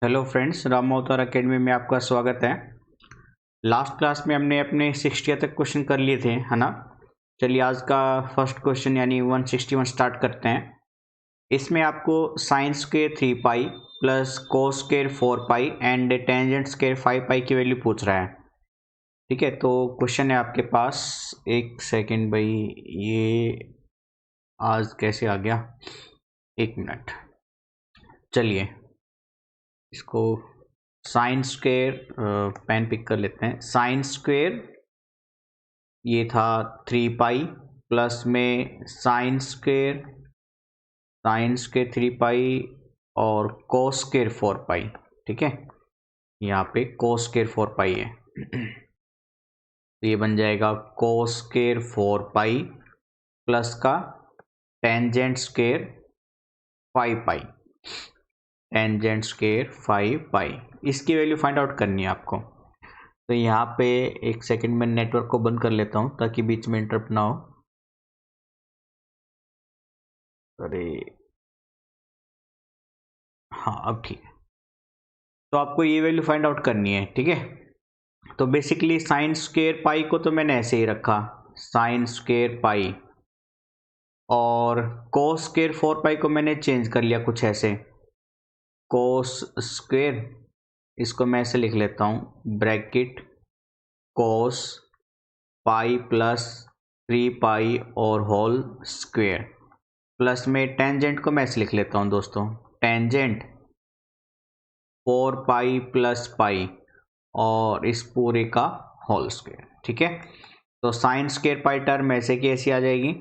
Hello friends, Ram अवतार academy में आपका स्वागत है। लास्ट क्लास में हमने अपने 60 तक क्वेश्चन कर लिए थे, है ना। चलिए आज का फर्स्ट क्वेश्चन यानी 161 स्टार्ट करते हैं। इसमें आपको sine square 3 pi plus cos square 4 pi and tangent square 5 पाई की वैल्यू पूछ रहा है। ठीक है, तो क्वेश्चन है आपके पास। एक सेकेंड भाई, ये आज कैसे आ गया, एक मिनट। चलिए इसको साइन स्क्वेयर पेन पिक कर लेते हैं। साइन स्क्वेयर ये था 3 पाई प्लस में साइन स्क्वेयर 3 पाई और कोस स्क्वेयर 4 पाई। ठीक है, यहाँ पे कोस स्क्वेयर 4 पाई है तो ये बन जाएगा कोस स्क्वेयर 4 पाई प्लस का टेंजेंट स्क्वेयर 5 पाई। टेंजेंट स्क्वेयर 5 पाई, इसकी वैल्यू फाइंड आउट करनी है आपको। तो यहाँ पे एक सेकंड में नेटवर्क को बंद कर लेता हूँ ताकि बीच में इंटरप्ट ना हो। अरे हाँ, अब ठीक है। तो आपको ये वैल्यू फाइंड आउट करनी है, ठीक है। तो बेसिकली साइन स्क्वेयर पाई को तो मैंने ऐसे ही रखा, साइन स्क्वेयर पाई, और कोस स्क्वेयर 4 पाई को मैंने चेंज कर लिया कुछ ऐसे। कोस स्क्वेयर, इसको मैं ऐसे लिख लेता हूँ, ब्रैकेट कोस पाई प्लस 3 पाई और होल स्क्वेयर, प्लस में टेंजेंट को मैं ऐसे लिख लेता हूँ दोस्तों, टेंजेंट 4 पाई प्लस पाई और इस पूरे का होल स्क्वायर। ठीक है, तो साइन स्क्वायर पाई टर्म ऐसे की ऐसी आ जाएगी,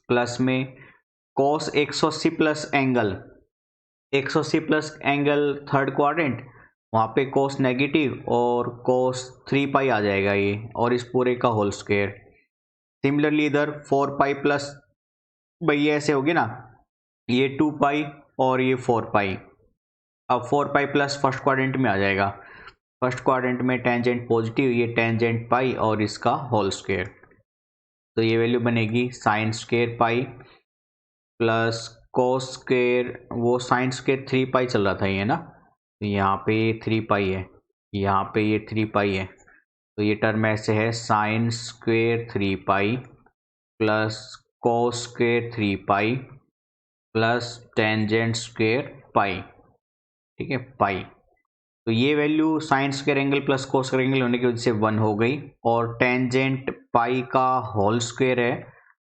प्लस में कोस 180 plus angle 180 plus angle third quadrant, वहाँ पे कोस नेगेटिव और कोस 3 पाई आ जाएगा ये, और इस पूरे का होल स्क्वायर। सिमिलरली इधर 4 पाई प्लस, भाई ये ऐसे होगी ना, ये 2 पाई और ये 4 पाई। अब 4 पाई प्लस फर्स्ट क्वाड्रेंट में आ जाएगा, फर्स्ट क्वाड्रेंट में टेंजेंट पॉजिटिव, ये टेंजेंट पाई और इसका होल स्क्वायर। तो ये वैल्यू बनेगी sine square pi plus cos square, वो साइन स्क्वायर 3 पाई चल रहा था ये ना, तो यहाँ पे ये 3 पाई है, यहाँ पे ये 3 पाई है, तो ये टर्म ऐसे है sine square 3 pi plus cos square 3 pi plus tangent square pi. ठीक है, पाई। तो ये value sine square angle plus cos square angle होने की वजह से 1 हो गई, और टेंजेंट पाई का होल स्क्वायर है,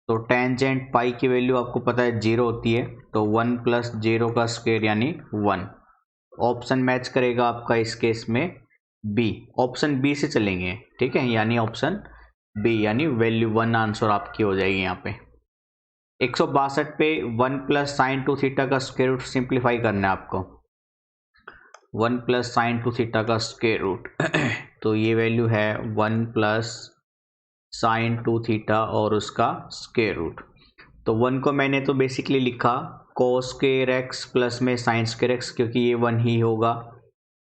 तो टेंजेंट पाई की वैल्यू आपको पता है 0 होती है, तो 1 प्लस 0 का स्क्वायर यानी 1। ऑप्शन मैच करेगा आपका इस केस में बी, ऑप्शन बी से चलेंगे। ठीक है, यानी ऑप्शन बी, यानी वैल्यू 1 आंसर आपकी हो जाएगी यहाँ पे। 162 पे 1 प्लस साइन 2 थीटा का स्क्वायर रूट सिंप्लीफाई करना है आपको, 1 प्लस साइन 2 थीटा का स्क्वायर रूट तो ये वैल्यू है 1 प्लस साइन 2 थीटा और उसका स्क्वायर रूट। तो 1 को मैंने तो बेसिकली लिखा कोस स्क्वायर एक्स प्लस में साइन स्क्वायर एक्स, क्योंकि ये 1 ही होगा,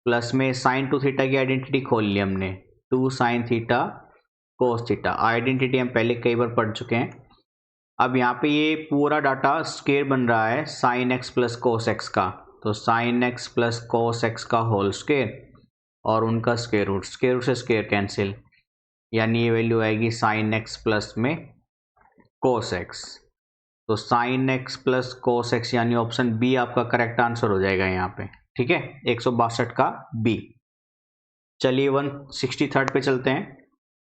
प्लस में साइन 2 थीटा की आइडेंटिटी खोल ली हमने, 2 sine theta cos theta, identity हम पहले कई बार पढ़ चुके हैं। अब यहाँ पे ये पूरा डाटा स्क्वायर बन रहा है sign x plus cos x का, तो sign x plus cos x का होल स्क्वायर और उनका स्क्वायर रूट से स्क्वायर कैंसिल, यानी ये वैल्यू आएगी साइन एक्स प्लस में कोस एक्स। तो sign x plus cos x यानी ऑप्शन बी आपका करेक्ट आंसर हो जाएगा यहाँ पे। ठीक है, 162 का बी। चलिए 163 पे चलते हैं।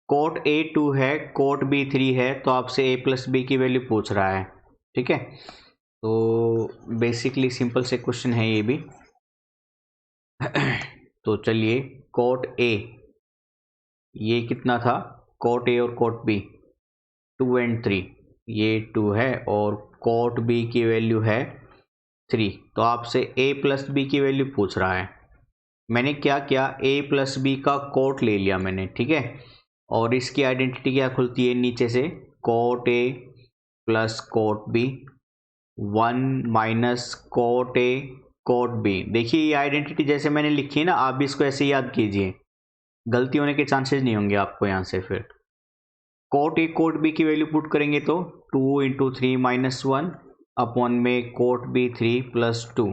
कोट ए 2 है, कोट बी 3 है, तो आपसे ए प्लस बी की वैल्यू पूछ रहा है। ठीक है, तो बेसिकली सिंपल से क्वेश्चन है ये भी तो चलिए कोट ए, ये कितना था, कोट ए और कोट बी 2 एंड 3, ये 2 है, और कोट बी की वैल्यू है 3, तो आपसे ए प्लस बी की वैल्यू पूछ रहा है। मैंने क्या किया, ए प्लस बी का कोट ले लिया मैंने, ठीक है, और इसकी आइडेंटिटी क्या खुलती है नीचे से, cot A plus cot B, 1 minus cot A cot B. देखिए ये आइडेंटिटी जैसे मैंने लिखी है ना, आप भी इसको ऐसे याद कीजिए, गलती होने के चांसेस नहीं होंगे आपको यहाँ से। फिर कोट ए कोट बी की वैल्यू पुट करेंगे तो 2 इंटू 3 माइनस 1 अपॉन में कोट बी 3 प्लस 2,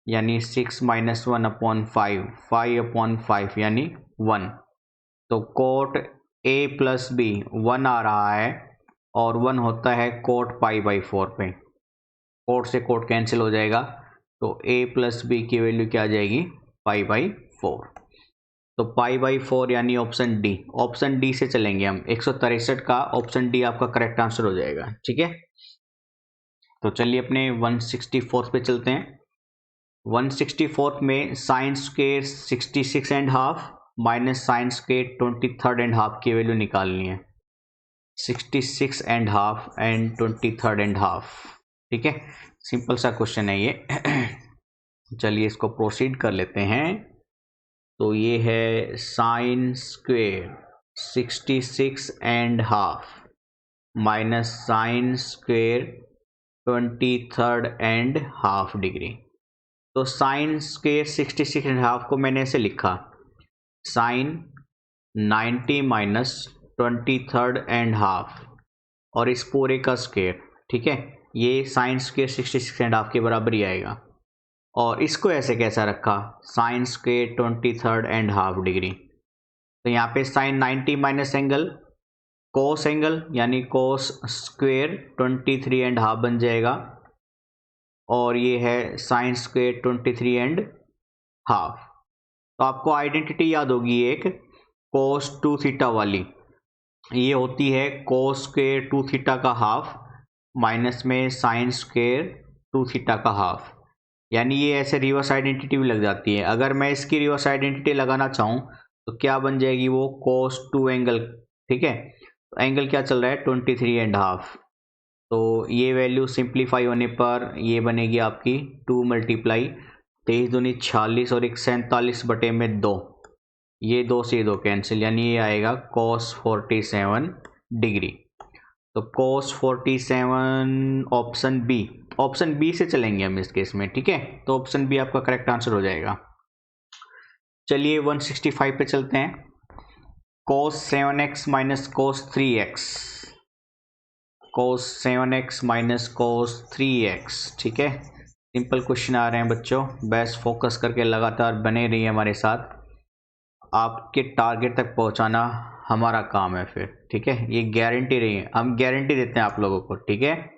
यानी 6 - 1/5, 5/5 यानी 1। तो कोट A + B 1 आ रहा है और 1 होता है कोट π/4 पे। कोट से कोट कैंसिल हो जाएगा, तो A + B की वैल्यू क्या आ जाएगी, π/4। तो π/4 यानी ऑप्शन डी। ऑप्शन डी से चलेंगे हम, 163 का ऑप्शन डी आपका करेक्ट आंसर हो जाएगा। ठीक है, तो चलिए अपने 164 पे चलते हैं। 164 में sine square 66.5 minus sine square 23.5 की वैल्यू निकालनी है। 66.5 एंड 23.5। ठीक है, सिंपल सा क्वेश्चन है ये। चलिए इसको प्रोसीड कर लेते हैं। तो ये है sine square 66.5 minus sine square 23.5 degree. तो साइन स्क्वायर 66.5 को मैंने ऐसे लिखा, साइन 90 माइनस 23.5 और इस पूरे का स्क्वायर। ठीक है, ये साइन स्क्वायर 66.5 के बराबर ही आएगा। और इसको ऐसे कैसा रखा, साइन स्क्वायर 23.5 डिग्री। तो यहाँ पे साइन 90 माइनस एंगल कोस एंगल यानी कोस स्क्वायर 23.5 बन जाएगा। और ये है साइन स्क्वायर 23.5। तो आपको आइडेंटिटी याद होगी एक, कोस 2 थीटा वाली। ये होती है कोस स्क्वायर 2 थीटा का हाफ माइनस में साइन स्क्वायर 2 थीटा का हाफ। यानी ये ऐसे रिवर्स आइडेंटिटी भी लग जाती है। अगर मैं इसकी रिवर्स आइडेंटिटी लगाना चाहूँ तो क्या बन जाएगी वो, कोस 2 एंगल। ठीक है, तो एंगल क्या चल रहा है, 23.5। तो ये वैल्यू सिंप्लीफाई होने पर ये बनेगी आपकी 2 × 23 दूनी 46 और 1 47/2। ये 2 से 2 कैंसिल, यानी ये आएगा cos 47 डिग्री। तो cos 47 option B. Option B से चलेंगे हम इस केस में। ठीक है, तो ऑप्शन बी आपका करेक्ट आंसर हो जाएगा। चलिए 165 पे चलते हैं। cos 7x minus cos 3x, cos 7x minus cos 3x। ठीक है, सिंपल क्वेश्चन आ रहे हैं बच्चों, बस फोकस करके लगातार बने रहिए हमारे साथ। आपके टारगेट तक पहुंचाना हमारा काम है फिर। ठीक है, ये गारंटी रही है, हम गारंटी देते हैं आप लोगों को। ठीक है,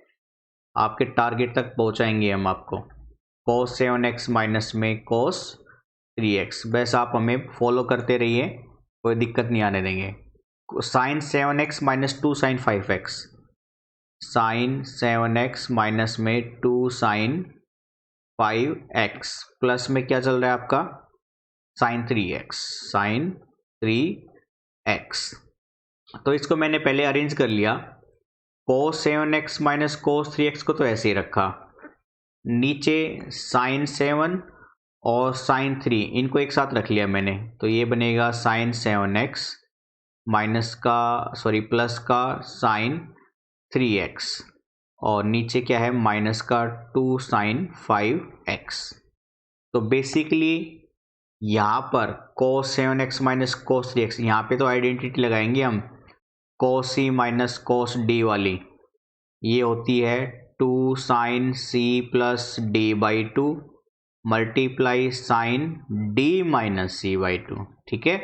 आपके टारगेट तक पहुंचाएंगे हम आपको। cos 7x माइनस में cos 3x, बस आप हमें फॉलो करते रहिए, कोई दिक्कत नहीं आने देंगे। Sine 7x minus 2 sine 5x, sine 7x minus में 2 साइन 5x प्लस में क्या चल रहा है आपका, साइन 3x, साइन 3x। तो इसको मैंने पहले अरेंज कर लिया। cos 7x minus cos 3x को तो ऐसे ही रखा, नीचे साइन 7 और साइन 3 इनको एक साथ रख लिया मैंने। तो ये बनेगा साइन 7x माइनस का प्लस का साइन 3x और नीचे क्या है, माइनस का 2 साइन 5x। तो बेसिकली यहाँ पर cos 7x minus cos 3x, यहाँ पे तो आइडेंटिटी लगाएंगे हम cos c minus cos d वाली। ये होती है 2 sine c plus d/2 multiply sine d minus c/2। ठीक है,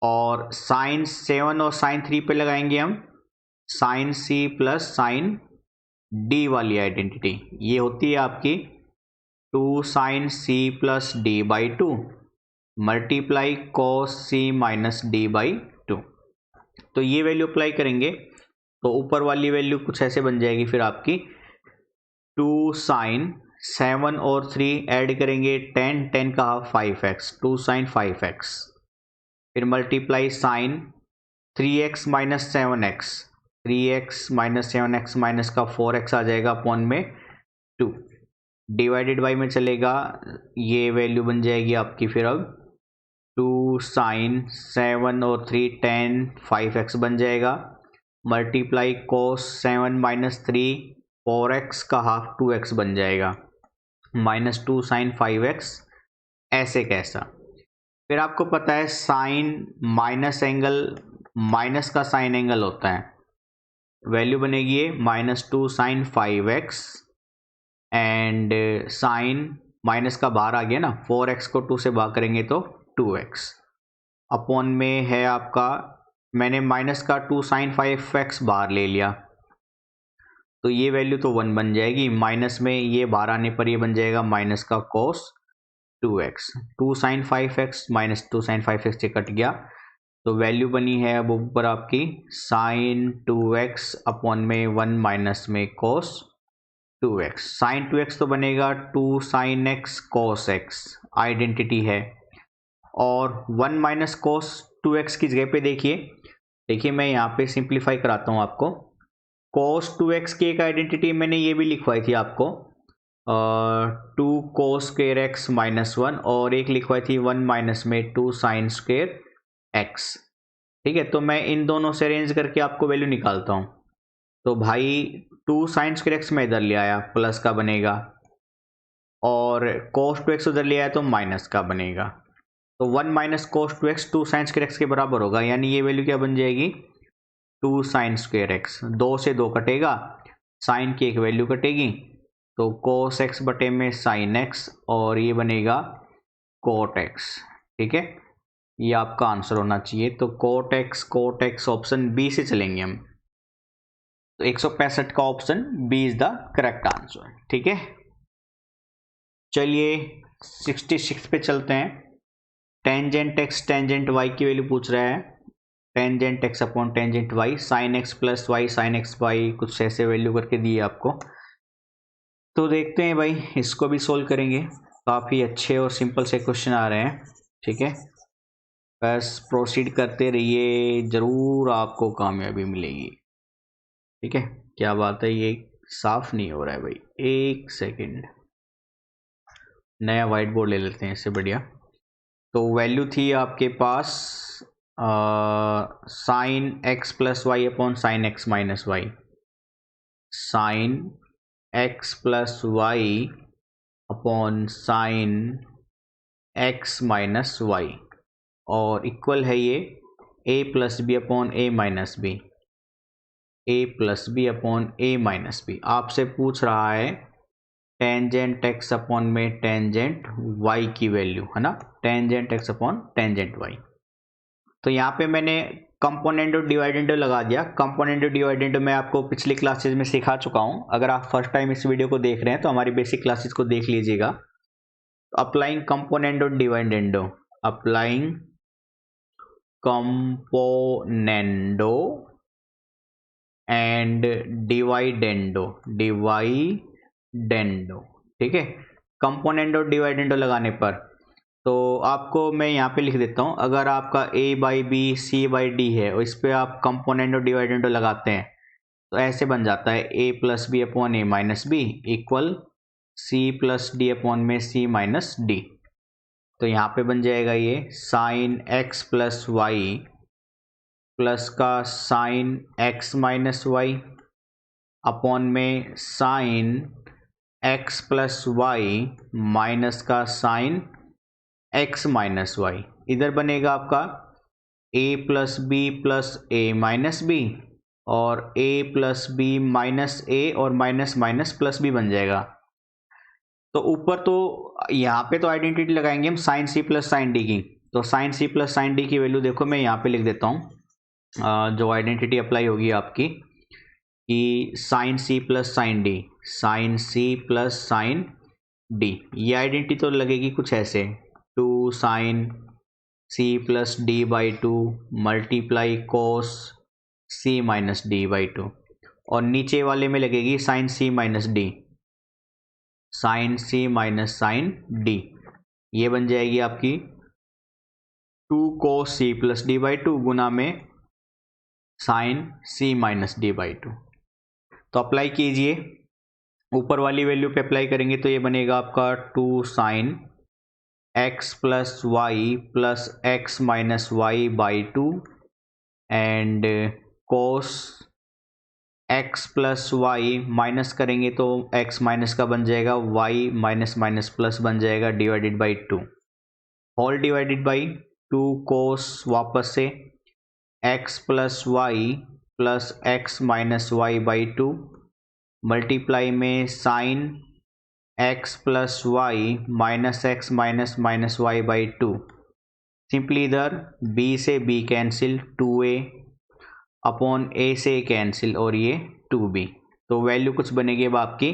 और साइन 7 और साइन 3 पे लगाएंगे हम sine c plus sine d वाली आइडेंटिटी। ये होती है आपकी 2 sine c plus d/2 multiply cos c minus d/2। तो ये वैल्यू अप्लाई करेंगे तो ऊपर वाली वैल्यू कुछ ऐसे बन जाएगी फिर आपकी 2 साइन 7 और 3 ऐड करेंगे 10, 10 का हाफ 5x, 2 साइन 5x, फिर multiply sine 3x minus 7x, 3x minus 7x minus का 4x आ जाएगा अपॉन में 2, डिवाइडेड बाई में चलेगा। ये वैल्यू बन जाएगी आपकी फिर अब 2 साइन 7 और 3 10 5x बन जाएगा, मल्टीप्लाई cos 7 माइनस 3 4x का हाफ 2x बन जाएगा, माइनस 2 साइन 5x। ऐसे कैसा, फिर आपको पता है साइन माइनस एंगल माइनस का साइन एंगल होता है, वैल्यू बनेगी ये minus 2 sine 5x and sine minus का बाहर आ गया ना, 4x को 2 से भाग करेंगे तो 2x अपॉन में है आपका, मैंने माइनस का 2 साइन 5x बाहर ले लिया तो ये वैल्यू तो 1 बन जाएगी, माइनस में ये बाहर आने पर ये बन जाएगा माइनस का cos 2x, 2 sine 5x minus 2 sine 5x से कट गया तो वैल्यू बनी है अब ऊपर आपकी साइन 2x अपॉन में 1 माइनस में cos 2x। साइन 2x तो बनेगा 2 sine x cos x, identity है, और 1 माइनस cos 2x की जगह पे देखिए मैं यहाँ पे सिंप्लीफाई कराता हूँ आपको। cos 2x की एक आइडेंटिटी मैंने ये भी लिखवाई थी आपको, 2 cos स्क्वेयर x माइनस 1, और एक लिखवाई थी 1 माइनस में 2 साइन स्क्वेयर x। ठीक है, तो मैं इन दोनों से अरेंज करके आपको वैल्यू निकालता हूँ। तो भाई 2 साइन स्क्वेयर x में इधर ले आया प्लस का बनेगा, और cos 2x उधर ले आया तो माइनस का बनेगा, तो 1 minus cos 2x 2 sine square x के बराबर होगा, यानी ये वैल्यू क्या बन जाएगी 2 साइन स्क्वेयर x, 2 से 2 कटेगा, साइन की एक वैल्यू कटेगी तो cos x बटे में साइन x, और ये बनेगा cot x। ठीक है, ये आपका आंसर होना चाहिए। तो cot x ऑप्शन बी से चलेंगे हम, तो 165 का option B is the correct answer. ठीक है, चलिए 66 पे चलते हैं। टेंजेंट x टेंजेंट y की वैल्यू पूछ रहा है, tangent x upon tangent y, sine x plus Y sine X Y, कुछ ऐसे वैल्यू करके दिए आपको। तो देखते हैं भाई, इसको भी सोल्व करेंगे, काफ़ी अच्छे और सिंपल से क्वेश्चन आ रहे हैं। ठीक है, बस प्रोसीड करते रहिए, ज़रूर आपको कामयाबी मिलेगी। ठीक है, क्या बात है, ये साफ नहीं हो रहा है भाई, एक सेकेंड, नया वाइट बोर्ड ले लेते हैं, इससे बढ़िया। तो वैल्यू थी आपके पास sine x plus y upon sine x minus y, sine x plus y upon sine x minus y, और इक्वल है ये a plus B upon A minus b, a plus B upon A minus b. आपसे पूछ रहा है tangent x upon में tangent y की value, है ना, tangent x upon tangent y। तो यहाँ पे मैंने कंपोनेंट और डिवाइडेंड लगा दिया। कंपोनेंट और डिवाइडेंड मैं आपको पिछली क्लासेज में सिखा चुका हूँ, अगर आप फर्स्ट टाइम इस वीडियो को देख रहे हैं तो हमारी बेसिक क्लासेस को देख लीजिएगा। अप्लाइंग कंपोनेंट और डिवाइडेंडो, अप्लाइंग कंपोनेंडो एंड डिवाइडेंडो, डिवाइडेंडो। ठीक है, कंपोनेंट और डिवाइडेंडो लगाने पर तो आपको मैं यहाँ पे लिख देता हूँ, अगर आपका a by B C by D है और इस पर आप कंपोनेंट और डिवाइडेंडो लगाते हैं तो ऐसे बन जाता है a plus B upon A minus B equal C plus D upon में सी माइनस डी। तो यहाँ पे बन जाएगा ये sine x plus Y plus का sine x minus y upon में sine x plus Y minus का साइन x माइनस वाई। इधर बनेगा आपका a plus b plus a minus b, और a plus b minus a और minus minus plus B बन जाएगा। तो ऊपर तो यहाँ पे तो आइडेंटिटी लगाएंगे हम sine C plus sine D की, तो sine C plus sine D की वैल्यू देखो मैं यहाँ पे लिख देता हूँ, जो आइडेंटिटी अप्लाई होगी आपकी कि sine C plus sine D, sine C plus sine D, ये आइडेंटिटी तो लगेगी कुछ ऐसे 2 sine C plus D by 2 multiply cos C minus D by 2, और नीचे वाले में लगेगी sine C minus D, sine C minus sine D, ये बन जाएगी आपकी 2 cos C plus D by 2 गुना में sine C minus D by 2। तो अप्लाई कीजिए, ऊपर वाली वैल्यू पे अप्लाई करेंगे तो ये बनेगा आपका 2 sine x plus Y plus x minus Y by 2 and cos x plus Y minus करेंगे तो x माइनस का बन जाएगा y माइनस माइनस प्लस बन जाएगा divided by 2, whole divided by 2 cos वापस से x plus Y plus x minus Y by 2 multiply में sine x plus Y minus x minus Y by two. Simply इधर b से b cancel, 2a upon a से cancel और ये 2b। तो value कुछ बनेगी अब आपकी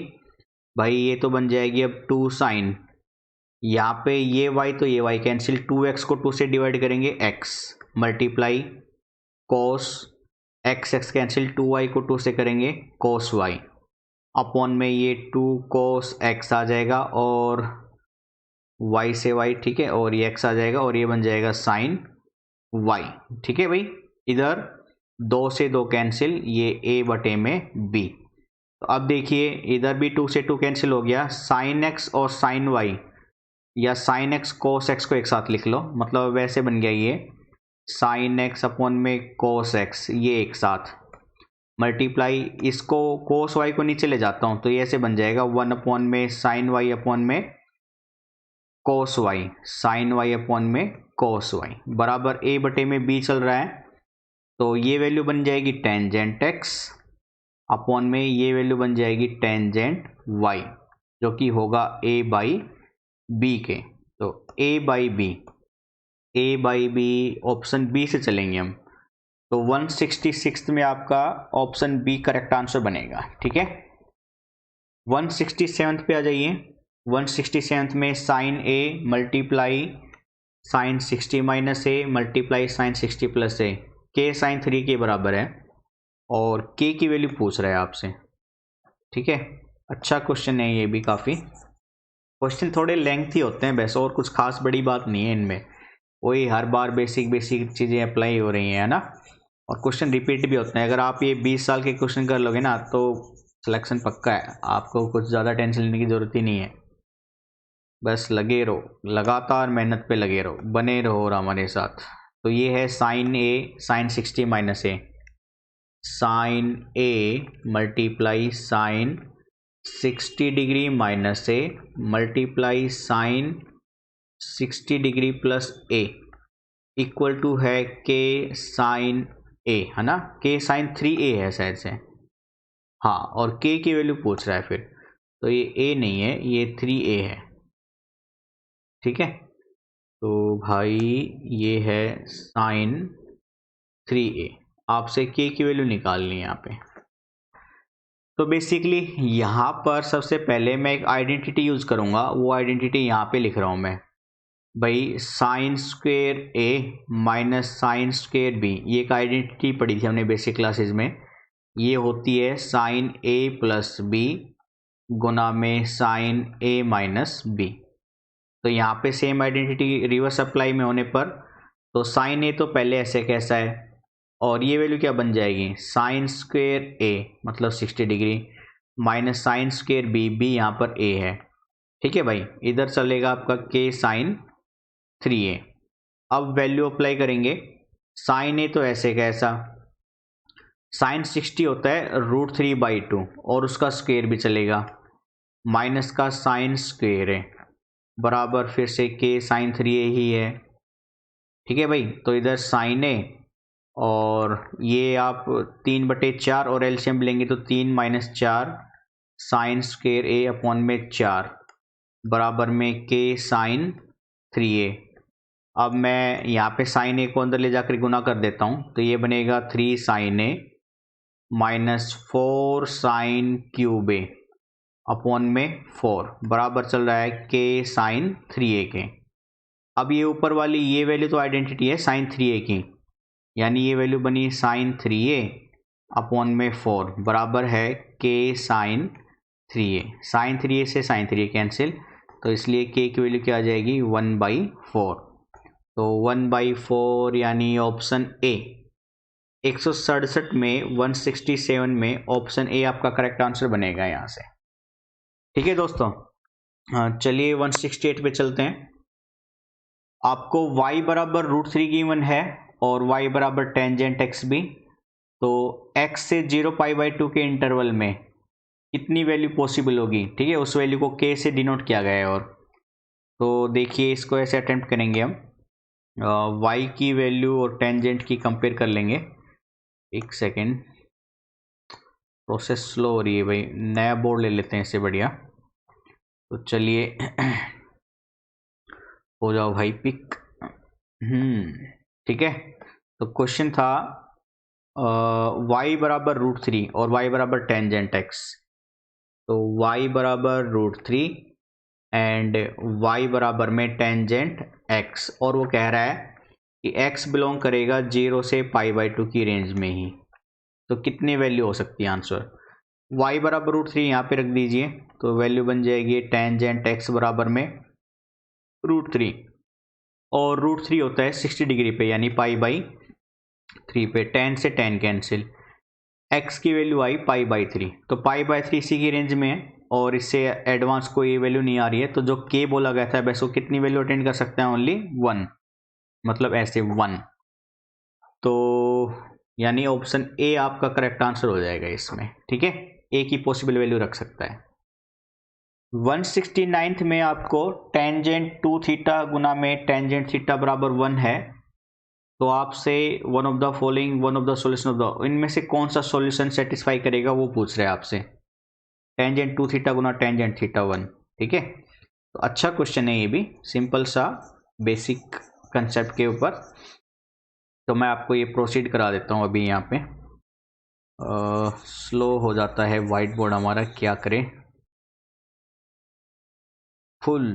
भाई, ये तो बन जाएगी अब 2 साइन, यहाँ पे ये y तो ये y कैंसिल, 2x को 2 से डिवाइड करेंगे x मल्टीप्लाई कोस x कैंसिल, 2y को 2 से करेंगे कोस y अपॉन में ये 2 कोस x आ जाएगा और y से y, ठीक है, और ये x आ जाएगा और ये बन जाएगा साइन y। ठीक है भाई, इधर 2 से 2 कैंसिल, ये a बटे में b। तो अब देखिए इधर भी 2 से 2 कैंसिल हो गया, साइन x और साइन y या साइन एक्स कोस एक्स को एक साथ लिख लो, मतलब वैसे बन गया ये साइन एक्स अपॉन में कोस एक्स, ये एक साथ मल्टीप्लाई, इसको कोस वाई को नीचे ले जाता हूँ तो ये ऐसे बन जाएगा 1 अपॉन में साइन वाई अपॉन में cos y, sign Y upon में कोस वाई बराबर ए बटे में बी चल रहा है। तो ये वैल्यू बन जाएगी टेंजेंट एक्स अपॉन में ये वैल्यू बन जाएगी टेंजेंट वाई, जो कि होगा ए बाई बी के। तो ए बाई बी ऑप्शन बी से चलेंगे हम, तो 166 में आपका ऑप्शन बी करेक्ट आंसर बनेगा। ठीक है, 167 पे आ जाइए। 167 में sign A multiply sine 60 minus A multiply sine 60 plus ए, के साइन 3 के बराबर है और के की वैल्यू पूछ रहा है आपसे। ठीक है, अच्छा क्वेश्चन है ये भी, काफ़ी क्वेश्चन थोड़े लेंथी होते हैं वैसे, और कुछ खास बड़ी बात नहीं है इनमें, वही हर बार बेसिक चीज़ें अप्लाई हो रही हैं, है ना, और क्वेश्चन रिपीट भी होते हैं। अगर आप ये 20 साल के क्वेश्चन कर लोगे ना तो सिलेक्शन पक्का है, आपको कुछ ज़्यादा टेंशन लेने की ज़रूरत ही नहीं है। बस लगे रहो, लगातार मेहनत पे लगे रहो, बने रहो और हमारे साथ। तो ये है sine A sine 60 minus A, sine A multiply sine 60 degree minus A multiply sine 60 degree plus A equal to है के साइन ए, है ना, के साइन 3a है शायद से, हाँ, और के की वैल्यू पूछ रहा है फिर, तो ये a नहीं है, ये 3a है। ठीक है, तो भाई ये है साइन 3a, आपसे के की वैल्यू निकालनी है यहाँ पे। तो बेसिकली यहाँ पर सबसे पहले मैं एक आइडेंटिटी यूज़ करूँगा, वो आइडेंटिटी यहाँ पे लिख रहा हूँ मैं भाई, साइन स्क्वेयर ए माइनस साइन स्क्वेयर बी, ये एक आइडेंटिटी पढ़ी थी हमने बेसिक क्लासेस में, ये होती है साइन ए प्लस बी गुना में साइन ए माइनस बी। तो यहाँ पे सेम आइडेंटिटी रिवर्स अप्लाई में होने पर, तो साइन ए तो पहले ऐसे कैसा है और ये वैल्यू क्या बन जाएगी, साइन स्क्वेयर ए मतलब 60 degree minus sine square B, B यहाँ पर ए है। ठीक है भाई, इधर चलेगा आपका के साइन 3a। अब वैल्यू अप्लाई करेंगे, साइन ए तो ऐसे कैसा, साइन 60 होता है √3/2 और उसका स्क्वेयर भी चलेगा, माइनस का साइन स्क्वेयर है बराबर फिर से के साइन 3a ही है। ठीक है भाई, तो इधर साइन ए और ये आप 3/4 और एलसीएम लेंगे तो 3 माइनस 4 साइन स्क्वेयर ए अपॉन में 4 बराबर में के साइन 3a। अब मैं यहाँ पे साइन ए को अंदर ले जाकर गुना कर देता हूँ, तो ये बनेगा 3 साइन ए माइनस 4 साइन क्यूब ए अपॉन में 4 बराबर चल रहा है के साइन 3a के। अब ये ऊपर वाली ये वैल्यू तो आइडेंटिटी है साइन 3a की, यानी ये वैल्यू बनी साइन 3a अपॉन में 4 बराबर है के साइन 3a। साइन 3a से साइन 3a कैंसिल, तो इसलिए के की वैल्यू क्या आ जाएगी 1/4। तो 1/4 यानी ऑप्शन ए, 167 में 167 में ऑप्शन ए आपका करेक्ट आंसर बनेगा यहाँ से। ठीक है दोस्तों, चलिए 168 पे चलते हैं। आपको y बराबर √3 गिवन है और y बराबर टेंजेंट एक्स भी, तो x से 0π/2 के इंटरवल में कितनी वैल्यू पॉसिबल होगी। ठीक है, उस वैल्यू को k से डिनोट किया गया है। और तो देखिए इसको ऐसे अटेम्प्ट करेंगे हम, y की वैल्यू और टेंजेंट की कंपेयर कर लेंगे। एक सेकेंड, प्रोसेस स्लो हो रही है भाई, नया बोर्ड ले लेते हैं इससे बढ़िया। तो चलिए हो जाओ भाई पिक। ठीक है, तो क्वेश्चन था y बराबर √3 और y बराबर टेंजेंट x। तो y बराबर √3 एंड y बराबर में टेंजेंट x, और वो कह रहा है कि x बिलोंग करेगा 0 से π/2 की रेंज में ही। तो कितनी वैल्यू हो सकती है आंसर? y बराबर √3 यहाँ पे रख दीजिए, तो वैल्यू बन जाएगी टेंजेंट x बराबर में √3, और √3 होता है 60 डिग्री पे यानी π/3 पे। 10 से 10 कैंसिल, x की वैल्यू आई π/3, तो π/3 इसी की रेंज में है और इससे एडवांस कोई वैल्यू नहीं आ रही है। तो जो k बोला गया था बस वो कितनी वैल्यू अटेंड कर सकते हैं? ओनली 1, मतलब ऐसे 1। तो यानी ऑप्शन ए आपका करेक्ट आंसर हो जाएगा इसमें। ठीक है, ए की पॉसिबल वैल्यू रख सकता है। 169 में आपको टेंजेंट 2 थीटा गुना में टेंजेंट थीटा बराबर 1 है, तो आपसे one of the solution of the, इनमें से कौन सा सॉल्यूशन सेटिस्फाई करेगा वो पूछ रहे हैं आपसे। टेंजेंट 2 थीटा गुना टेंजेंट थीटा 1। ठीक है, तो अच्छा क्वेश्चन है ये भी, सिंपल सा बेसिक कंसेप्ट के ऊपर। तो मैं आपको ये प्रोसीड करा देता हूँ अभी। यहाँ पे स्लो हो जाता है वाइट बोर्ड हमारा, क्या करें, फुल।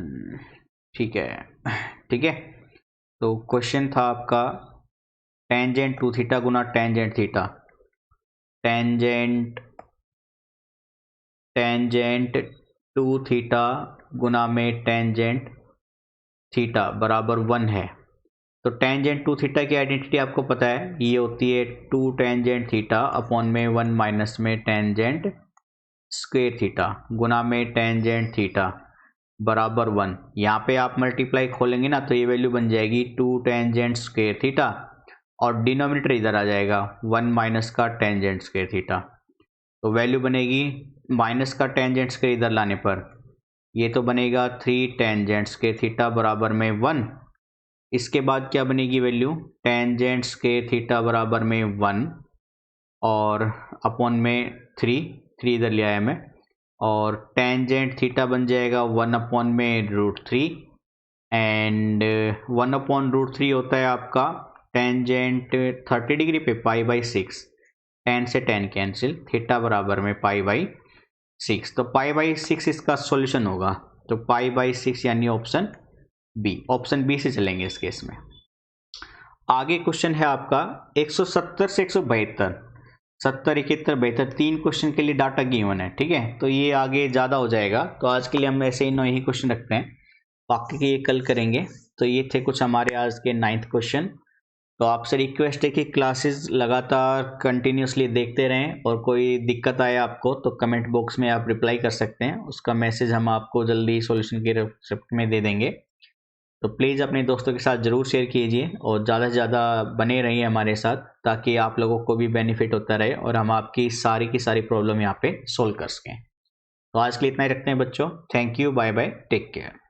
ठीक है, तो क्वेश्चन था आपका टेंजेंट 2 थीटा गुना टेंजेंट थीटा। टेंजेंट 2 थीटा गुना में टेंजेंट थीटा बराबर 1 है। तो टेंजेंट 2 थीटा की आइडेंटिटी आपको पता है, ये होती है 2 टेंजेंट थीटा अपॉन में 1 माइनस में टेंजेंट स्क्वायर थीटा गुना में टेंजेंट थीटा बराबर 1। यहाँ पे आप मल्टीप्लाई खोलेंगे ना तो ये वैल्यू बन जाएगी 2 टेंजेंट स्क्वायर थीटा, और डिनोमिनेटर इधर आ जाएगा 1 माइनस का टेंजेंट स्क्वायर थीटा। तो वैल्यू बनेगी माइनस का टेंजेंट स्क्वायर इधर लाने पर ये तो बनेगा 3 टेंजेंट स्क्वायर थीटा बराबर में 1। इसके बाद क्या बनेगी वैल्यू? टेंजेंट स्क्वायर थीटा बराबर में 1 और अपॉन में 3 इधर ले आया मैं, और टेंजेंट थीटा बन जाएगा 1 अपॉन में √3, एंड 1 अपॉन √3 होता है आपका टेंजेंट 30 डिग्री पे π/6। 10 से 10 कैंसिल, थीटा बराबर में π/6, तो π/6 इसका सॉल्यूशन होगा। तो π/6 यानी ऑप्शन बी से चलेंगे इस केस में। आगे क्वेश्चन है आपका 170 से 172, 70, 71, 72, 3 क्वेश्चन के लिए डाटा गिवन है। ठीक है, तो ये आगे ज़्यादा हो जाएगा, तो आज के लिए हम ऐसे ही 9 ही क्वेश्चन रखते हैं, बाकी के ये कल करेंगे। तो ये थे कुछ हमारे आज के 9th क्वेश्चन। तो आपसे रिक्वेस्ट है कि क्लासेस लगातार कंटिन्यूसली देखते रहें, और कोई दिक्कत आए आपको तो कमेंट बॉक्स में आप रिप्लाई कर सकते हैं, उसका मैसेज हम आपको जल्दी सॉल्यूशन के रिसिप्ट में दे देंगे। तो प्लीज़ अपने दोस्तों के साथ ज़रूर शेयर कीजिए और ज़्यादा से ज़्यादा बने रहिए हमारे साथ, ताकि आप लोगों को भी बेनिफिट होता रहे और हम आपकी सारी की सारी प्रॉब्लम यहाँ पे सोल्व कर सकें। तो आज के लिए इतना ही रखते हैं बच्चों। Thank you, bye bye, take care.